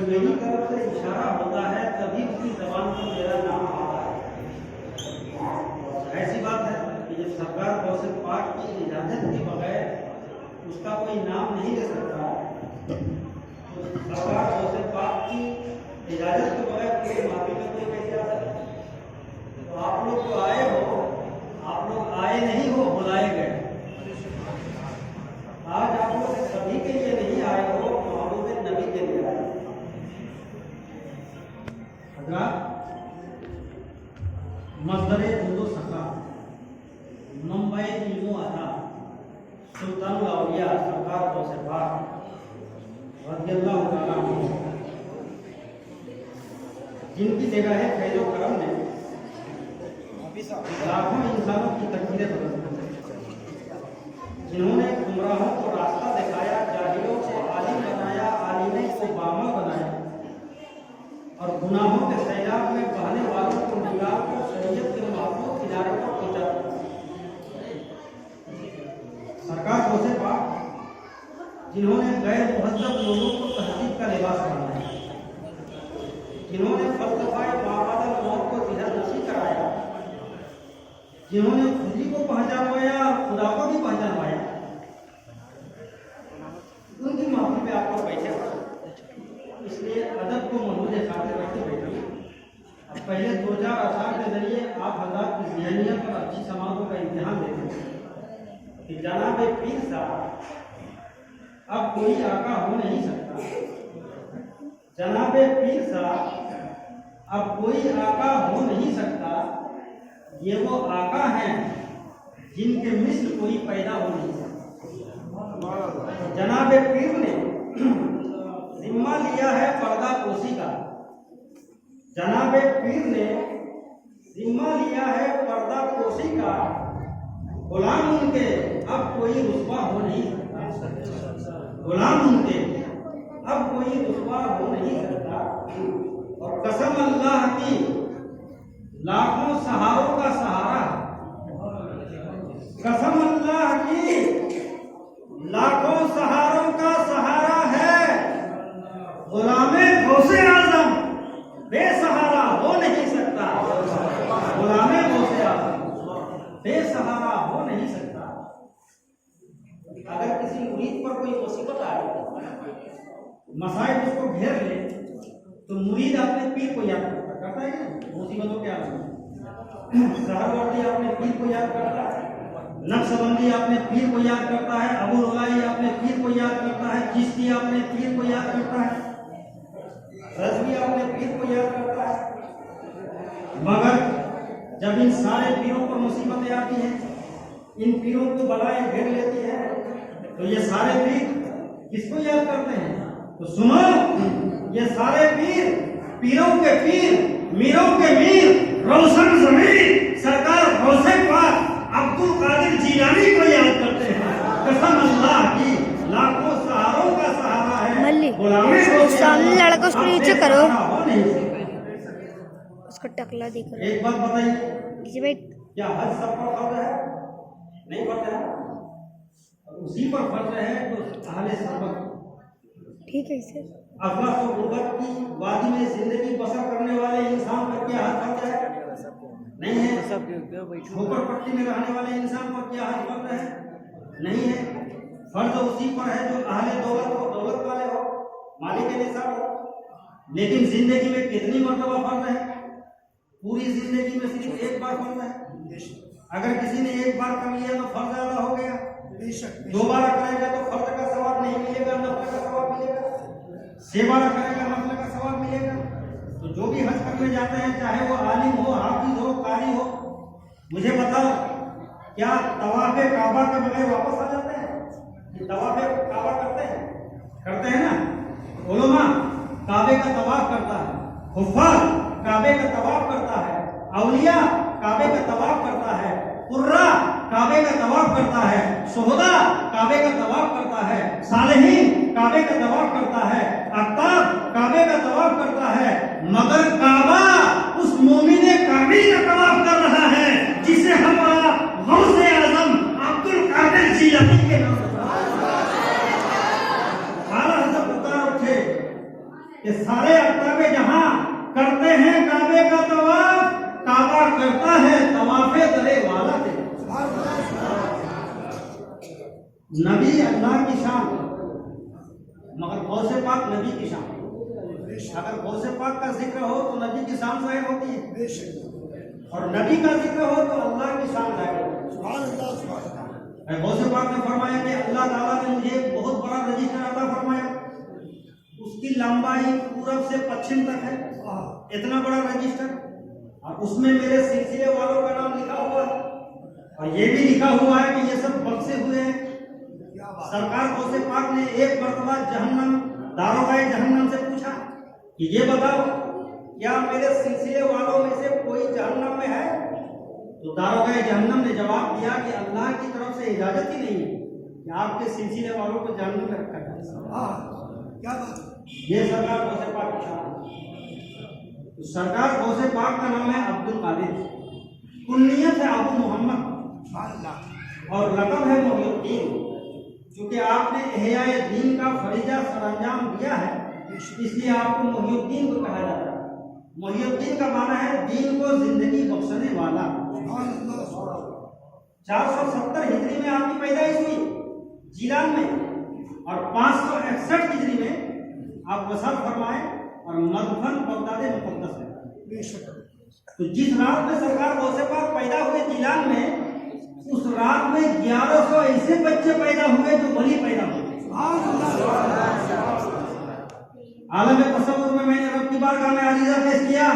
मेरी तरफ से इशारा होता है तभी उसकी जबान पर मेरा नाम आता है। ऐसी बात है कि जब सरकार गौसे पाक की इजाजत के बगैर उसका कोई नाम नहीं ले सकता, तो सरकार गौसे पाक की इजाजत के बगैर कोई माफी में कोई कैसे आ सकता? तो आप लोग जो आए हो, आप लोग आए नहीं हो, बुलाए गए। आज आप लोग सभी के लिए नहीं आए हो, महबूब नबी के लिए आए। मज़दरे दुदो सखा मुंबई इल्मो आता सुल्तान औलिया सरकार गौसे पाक रज़ियल्लाहु ताला अन्हु, जिनकी जगह है फैज़ो करम ने लाखों इंसानों की तकदीरें बदल दी, जिन्होंने गुमराहों को रास्ता दिखाया, जाहिलों को आलिम बनाया, आलिमों को बामा बनाया और गुनाहों के सैलाब में बहने वालों को निगाह को शरीयत के महफूज किनारे पर पहुंचा। सरकार गौसे पाक जिन्होंने गैर मुहज्जब लोगों को तहजीब का लिबास बनाया, जिन्होंने फलसफाए माबादल मौत को जिहाद नशी कराया, जिन्होंने खुदी को पहचानवाया और खुदा को भी पहचानवाया, उनकी माफी पे आप लोग बैठे हो। इसलिए अदब को महमूद खातिर रखते बैठे। अब पहले 2-4 अशार के जरिए आप हज़रात की ज़हनियत और अच्छी समाजों का इम्तिहान देते हैं कि जनाब पीर साहब अब कोई आका हो नहीं सकता। जनाब पीर साहब अब कोई आका हो नहीं सकता। ये वो आका हैं जिनके मिस्ल कोई पैदा हो नहीं सकता। जनाब पीर ने जिम्मा लिया है पर्दा पोशी का। जनाब पीर ने जिम्मा लिया है पर्दा पोशी का। गुलाम उनके अब कोई रुस्वा हो नहीं सकता। गुलाम उनके अब कोई रुस्वा हो नहीं सकता। और कसम अल्लाह की लाखों सहारों का सहारा, कसम अल्लाह की लाखों सहारों का सहारा है। गुलामे गौसे आजम बेसहारा हो नहीं सकता। गुलामे गौसे आजम बेसहारा हो नहीं सकता। अगर किसी मुरीद पर कोई मुसीबत आए, मसाइब उसको घेर ले, तो मुरीद अपने पीर को याद करता है ना मुसीबतों के आलम में। सहरवर्दी अपने पीर को याद करता है, नक्शबंदी अपने पीर को याद करता है, अबू रुलाई अपने पीर को याद करता है, चिश्ती अपने पीर को याद करता है, रज़वी अपने पीर को याद करता है। मगर जब इन सारे पीरों पर मुसीबतें आती हैं, इन पीरों को बलाएं घेर लेती है, तो ये सारे पीर किसको याद करते हैं? तो सुनो, ये सारे पीर पीरों के पीर, मीरों के मीर, रोशन ज़मीर सरकार गौसे पाक अब्दुल कादिर जीलानी को याद करते हैं। कसम अल्लाह की लाखों सहारों का सहारा है। गुलामी सामने लड़का उसको नीचे करो, उसका टकला दिख रहा है। एक बात बताइए, क्या हज सब पर फर्ज है? नहीं फर्ज है। उसी पर फर्ज है तो अहले सबक, ठीक है सर। अफला और गुर्बत की वादी में जिंदगी बसर करने वाले इंसान पर क्या हज फर्ज है? नहीं है। झोपड़पट्टी में रहने वाले इंसान पर क्या हज फर्ज है? नहीं है। फर्ज उसी पर है जो अहले दौलत हो, दौलत वाले हो, मालिक निसाब हो। लेकिन जिंदगी में कितनी मर्तबा फर्ज है? पूरी जिंदगी में सिर्फ एक बार फर्ज है। अगर किसी ने एक बार कर लिया तो फर्ज ज्यादा हो गया। दोबारा करेगा तो फर्ज का सवाब नहीं मिलेगा, नफल का सवाब मिलेगा। 6 बार करेगा नफल का सवाब मिलेगा। तो जो भी हज करने जाते हैं, चाहे वो आलिम हो, हाफिज हो, कारी हो, मुझे बताओ क्या तवाफ़े काबा के बगैर वापस आ जाते हैं? तवाफ़े काबा करते हैं? करते हैं ना। उलमा काबे का तवाफ करता है, हुफ़्फ़ाज़ काबे का तवाफ करता है, औलिया काबे का तवाफ करता है, कुर्रा काबे का तवाफ करता है, शुहदा काबे का तवाफ करता है, सालेहीन काबे का तवाफ करता है, अक्ताब काबे का तवाफ करता है। मगर काबा उस मोमिने काबे का तवाफ कर रहा है जिसे हमारा गौसे आज़म अब्दुल कादिर जीलानी के नाम से कि सारे अफ्ताबे जहां करते हैं काबे का तवाफ, काबा करता है तवाफे दरे वाला थे। नबी अल्लाह की शान, मगर गौसे पाक नबी की शान। अगर गौसे पाक का जिक्र हो तो नबी की शान जाहिर होती है, और नबी का जिक्र हो तो अल्लाह की शान जाहिर होती है। गौसे पाक ने फरमाया कि अल्लाह ताला ने मुझे बहुत बड़ा रजिस्टर अता फरमाया, उसकी लंबाई पूरब से पश्चिम तक है, इतना बड़ा रजिस्टर, और उसमें मेरे सिलसिले वालों का नाम लिखा हुआ है, और ये भी लिखा हुआ है कि ये सब बख्शे हुए हैं। सरकार गौसे पाक ने एक मरतबा जहन्नम, दारोगाए जहन्नम से पूछा कि ये बताओ क्या मेरे सिलसिले वालों में से कोई जहन्नम में है? तो दारोगाए जहन्नम ने जवाब दिया कि अल्लाह की तरफ से इजाजत ही नहीं है कि आपके सिलसिले वालों को जहन्नम में रखा जाए। क्या बात? ये सरकार गौसे पाक की शान है। तो सरकार गौसे पाक का नाम है अब्दुल कादिर, कुन्नियत है अबू मोहम्मद, और लक़ब है मोहिउद्दीन। क्योंकि आपने इहयाए दीन का फरीजा सरअंजाम दिया है, इसलिए आपको मोहिउद्दीन को कहा जाता है। मोहिउद्दीन का माना है दीन को जिंदगी बख्शने वाला। 470 हिजरी में आपकी पैदाइश हुई जीलान में, और 561 हिजरी में आप वसात फरमाए, और मदफन बगदाद मुक़द्दस है। तो जिस रात में सरकार गौसे पाक पैदा हुए जीलान में, उस रात में 1100 ऐसे बच्चे पैदा हुए जो वली पैदा हुए। आलम तसव्वुर में मैंने रब की बारगाह में अरीज़ा पेश किया